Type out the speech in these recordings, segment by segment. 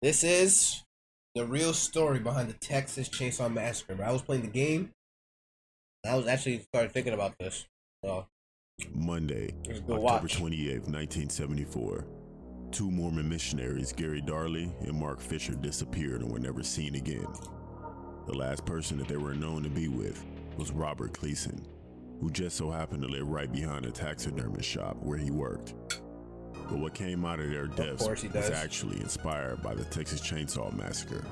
This is the real story behind the Texas Chainsaw Massacre. But I was playing the game, and I was actually started thinking about this. So Monday, let's go October watch. 28th, 1974. Two Mormon missionaries, Gary Darley and Mark Fisher, disappeared and were never seen again. The last person that they were known to be with was Robert Gleason, who just so happened to live right behind a taxidermist shop where he worked. But what came out of their deaths was actually inspired by the Texas Chainsaw Massacre.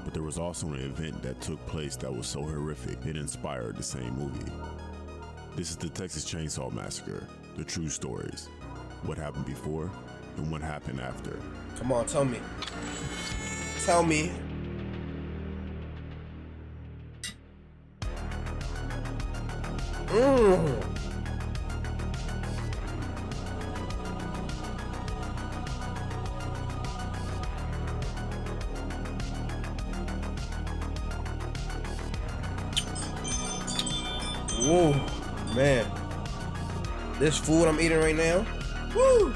But there was also an event that took place that was so horrific it inspired the same movie. This is the Texas Chainsaw Massacre, the true stories, what happened before and what happened after. Come on, tell me. Tell me. Whoa, man. This food I'm eating right now. Woo!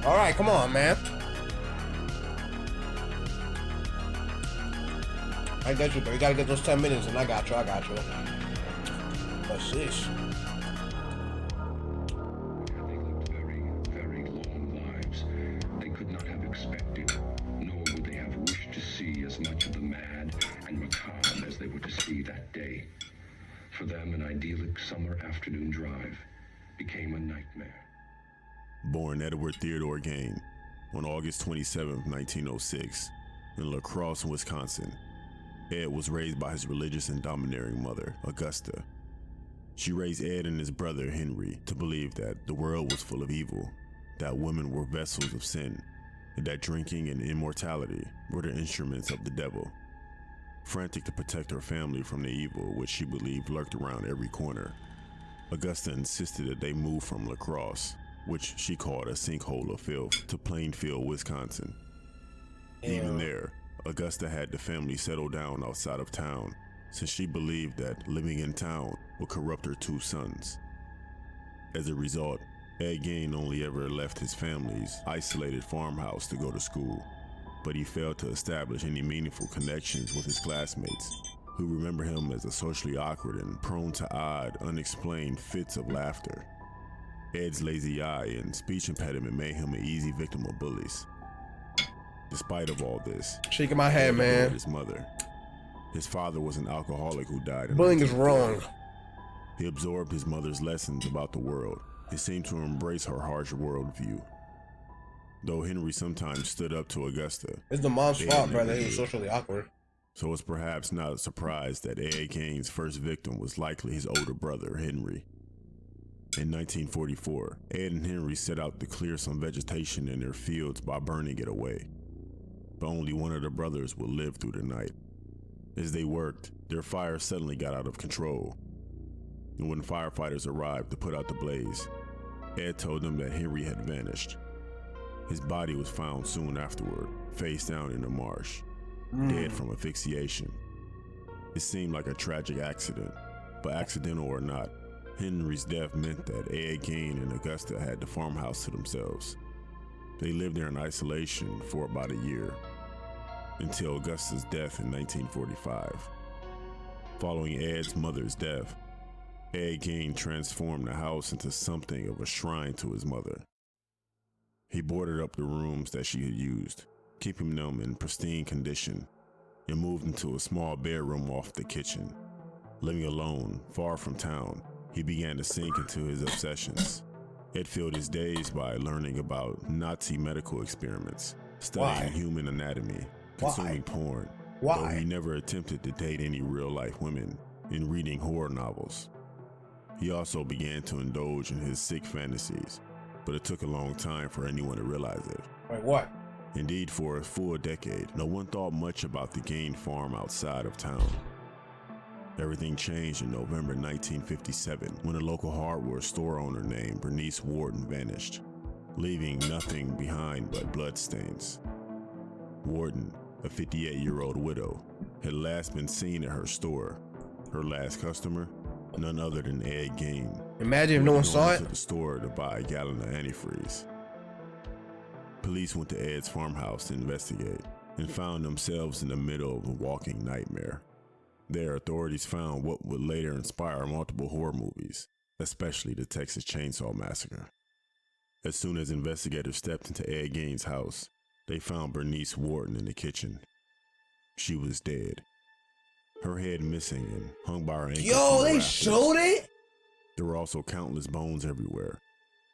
All right, come on, man. I got you, bro. You gotta get those 10 minutes, and I got you. What's this? They lived very, very long lives. They could not have expected, nor would they have wished to see as much of the mad and macabre as they were to see that day. For them, an idyllic summer afternoon drive became a nightmare. Born Edward Theodore Gain on August 27, 1906, in La Crosse, Wisconsin, Ed was raised by his religious and domineering mother, Augusta. She raised Ed and his brother, Henry, to believe that the world was full of evil, that women were vessels of sin, and that drinking and immortality were the instruments of the devil. Frantic to protect her family from the evil which she believed lurked around every corner, Augusta insisted that they move from La Crosse, which she called a sinkhole of filth, to Plainfield, Wisconsin. Even there, Augusta had the family settle down outside of town, since she believed that living in town would corrupt her two sons. As a result, Ed Gain only ever left his family's isolated farmhouse to go to school, but he failed to establish any meaningful connections with his classmates, who remember him as a socially awkward and prone to odd, unexplained fits of laughter. Ed's lazy eye and speech impediment made him an easy victim of bullies. Despite of all this, shaking my head, man. His mother. His father was an alcoholic who died in bullying is wrong. He absorbed his mother's lessons about the world. He seemed to embrace her harsh worldview. Though Henry sometimes stood up to Augusta, it's the mom's fault, brother. He was socially awkward. So it's perhaps not a surprise that Ed Gain's first victim was likely his older brother, Henry. In 1944, Ed and Henry set out to clear some vegetation in their fields by burning it away. But only one of the brothers would live through the night. As they worked, their fire suddenly got out of control. And when firefighters arrived to put out the blaze, Ed told them that Henry had vanished. His body was found soon afterward, face down in the marsh, dead from asphyxiation. It seemed like a tragic accident, but accidental or not, Henry's death meant that Ed Gain and Augusta had the farmhouse to themselves. They lived there in isolation for about a year, until Augusta's death in 1945. Following Ed's mother's death, Ed Gain transformed the house into something of a shrine to his mother. He boarded up the rooms that she had used, keeping them in pristine condition, and moved into a small bedroom off the kitchen. Living alone, far from town, he began to sink into his obsessions. Ed filled his days by learning about Nazi medical experiments, studying human anatomy, consuming porn, though he never attempted to date any real-life women, and reading horror novels. He also began to indulge in his sick fantasies, but it took a long time for anyone to realize it. Wait, what? Indeed, for a full decade, no one thought much about the Gain farm outside of town. Everything changed in November 1957 when a local hardware store owner named Bernice Warden vanished, leaving nothing behind but bloodstains. Warden, a 58-year-old widow, had last been seen at her store. Her last customer, none other than Ed Gain, Imagine if who no had one saw gone it. to the store to buy a gallon of antifreeze. Police went to Ed's farmhouse to investigate and found themselves in the middle of a walking nightmare. There, authorities found what would later inspire multiple horror movies, especially the Texas Chainsaw Massacre. As soon as investigators stepped into Ed Gein's house, they found Bernice Wharton in the kitchen. She was dead, her head missing and hung by her ankles. Yo, they showed it? There were also countless bones everywhere,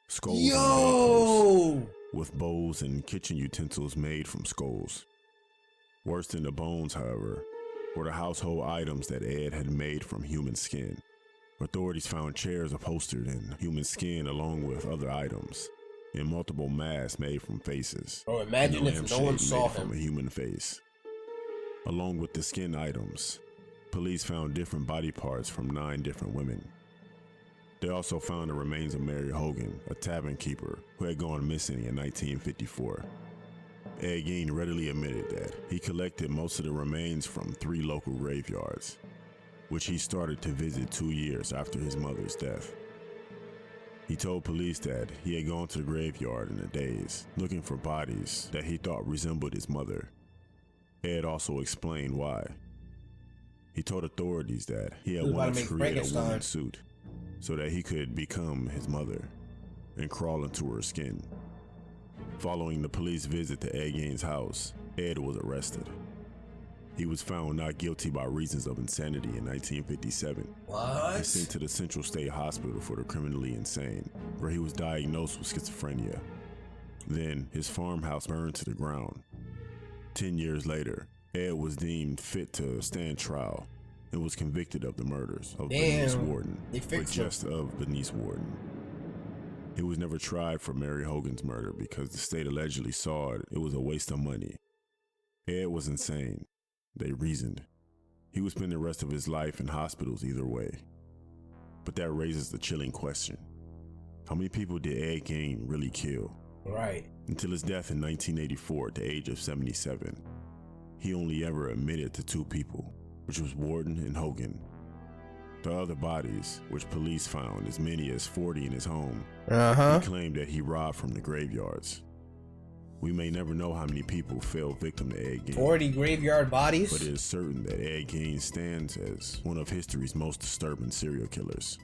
skulls on the bedposts, with bowls and kitchen utensils made from skulls. Worse than the bones, however, were the household items that Ed had made from human skin. Authorities found chairs upholstered in human skin along with other items, and multiple masks made from faces. Bro, imagine if no one saw him. From a human face. Along with the skin items, police found different body parts from 9 different women. They also found the remains of Mary Hogan, a tavern keeper who had gone missing in 1954. Ed Gein readily admitted that he collected most of the remains from 3 local graveyards, which he started to visit 2 years after his mother's death. He told police that he had gone to the graveyard in the days, looking for bodies that he thought resembled his mother. Ed also explained why. He told authorities that he had wanted to create a woman's suit so that he could become his mother and crawl into her skin. Following the police visit to Ed Gein's house, Ed was arrested. He was found not guilty by reasons of insanity in 1957. What? And sent to the Central State Hospital for the criminally insane, where he was diagnosed with schizophrenia. Then his farmhouse burned to the ground. 10 years later, Ed was deemed fit to stand trial and was convicted of the murders of Bernice Wharton, but just of Bernice Wharton. He was never tried for Mary Hogan's murder because the state allegedly saw it was a waste of money. Ed was insane, they reasoned. He would spend the rest of his life in hospitals either way. But that raises the chilling question. How many people did Ed Gein really kill? Right. Until his death in 1984 at the age of 77, he only ever admitted to 2 people, which was Wharton and Hogan. The other bodies, which police found as many as 40 in his home, he claimed that he robbed from the graveyards. We may never know how many people fell victim to Ed Gein. 40 graveyard bodies? But it is certain that Ed Gein stands as one of history's most disturbing serial killers.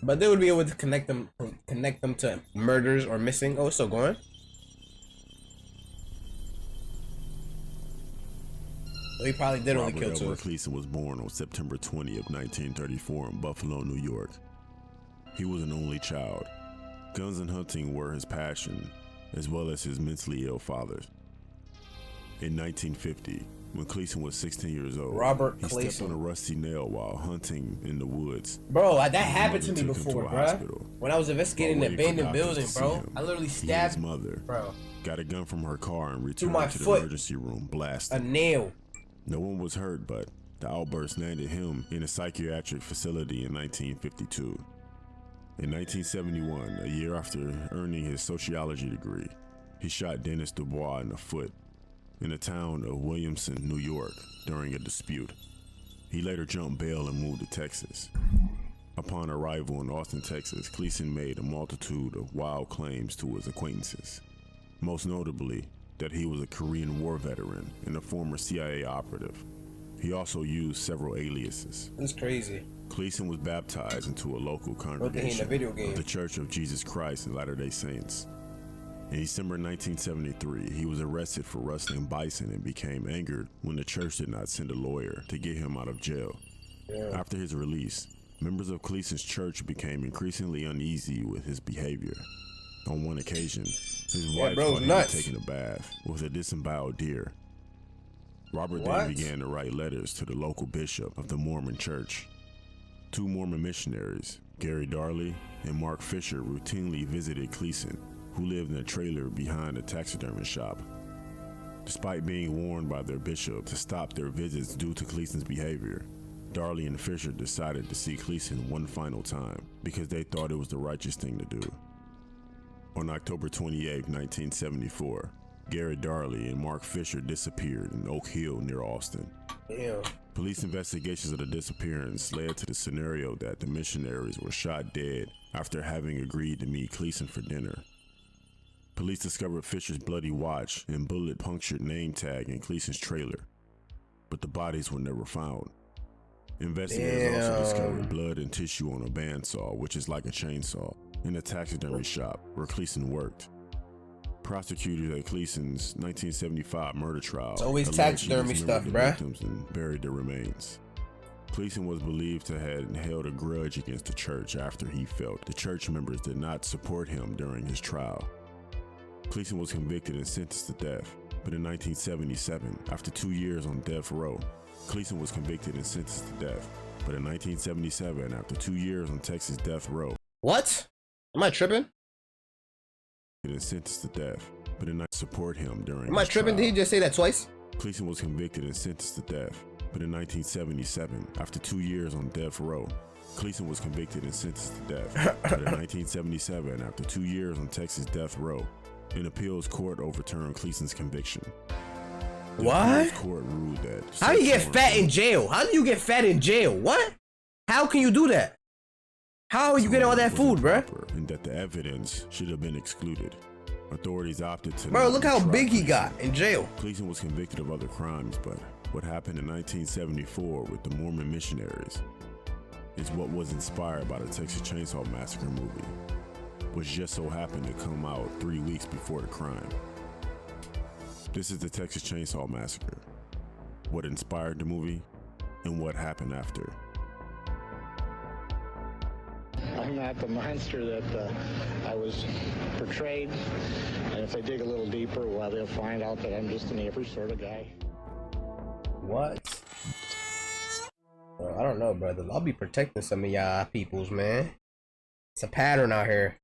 But they would be able to connect them to murders or missing. Oh, it's still going? So he probably did only kill 2. Robert Gleason was born on September 20th, 1934 in Buffalo, New York. He was an only child. Guns and hunting were his passion, as well as his mentally ill father. In 1950, when Gleason was 16 years old, he stepped on a rusty nail while hunting in the woods. Bro, that happened to me before, bro. When I was investigating the abandoned building, bro, I literally stabbed his mother. Bro, got a gun from her car and returned to the emergency room, blasted. A nail. No one was hurt, but the outburst landed him in a psychiatric facility in 1952. In 1971, a year after earning his sociology degree, he shot Dennis Dubois in the foot in the town of Williamson, New York, during a dispute. He later jumped bail and moved to Texas. Upon arrival in Austin, Texas, Gleason made a multitude of wild claims to his acquaintances, most notably that he was a Korean War veteran and a former CIA operative. He also used several aliases. That's crazy. Gleason was baptized into a local congregation of the Church of Jesus Christ and Latter-day Saints. In December 1973, he was arrested for rustling bison and became angered when the church did not send a lawyer to get him out of jail. After his release, members of Gleason's church became increasingly uneasy with his behavior. On one occasion, his wife caught him taking a bath with a disemboweled deer. Robert then began to write letters to the local bishop of the Mormon church. 2 Mormon missionaries, Gary Darley and Mark Fisher, routinely visited Gleason, who lived in a trailer behind a taxidermy shop. Despite being warned by their bishop to stop their visits due to Gleason's behavior, Darley and Fisher decided to see Gleason one final time because they thought it was the righteous thing to do. On October 28, 1974, Gary Darley and Mark Fisher disappeared in Oak Hill near Austin. Police investigations of the disappearance led to the scenario that the missionaries were shot dead after having agreed to meet Cleason for dinner. Police discovered Fisher's bloody watch and bullet-punctured name tag in Cleason's trailer, but the bodies were never found. Investigators also discovered blood and tissue on a bandsaw, which is like a chainsaw, in a taxidermy shop where Cleason worked. Prosecutors at Cleason's 1975 murder trial it's always taxidermy stuff, bruh. Victims and buried their remains. Cleason was believed to have held a grudge against the church after he felt the church members did not support him during his trial. Cleason was convicted and sentenced to death, but in 1977, after 2 years on death row, Cleason was convicted and sentenced to death, but in 1977, after 2 years on Texas death row. What? Am I tripping? And sentenced to death, but did not support him during Am I tripping? trial. Did he just say that twice? Cleason was convicted and sentenced to death, but in 1977, after 2 years on death row, Cleason was convicted and sentenced to death, but in 1977, after 2 years on Texas death row, an appeals court overturned Cleason's conviction. The What? appeals court ruled that. How do you get fat in jail? How do you get fat in jail? What? How can you do that? How are you getting all that food, bruh? And that the evidence should have been excluded. Authorities opted to. Bro, look how not big he try got in jail. Cleason was convicted of other crimes, but what happened in 1974 with the Mormon missionaries is what was inspired by the Texas Chainsaw Massacre movie, which just so happened to come out 3 weeks before the crime. This is the Texas Chainsaw Massacre, what inspired the movie, and what happened after. I'm not the monster that I was portrayed, and if they dig a little deeper, well, they'll find out that I'm just an every sort of guy. What? Bro, I don't know, brother. I'll be protecting some of y'all peoples, man. It's a pattern out here.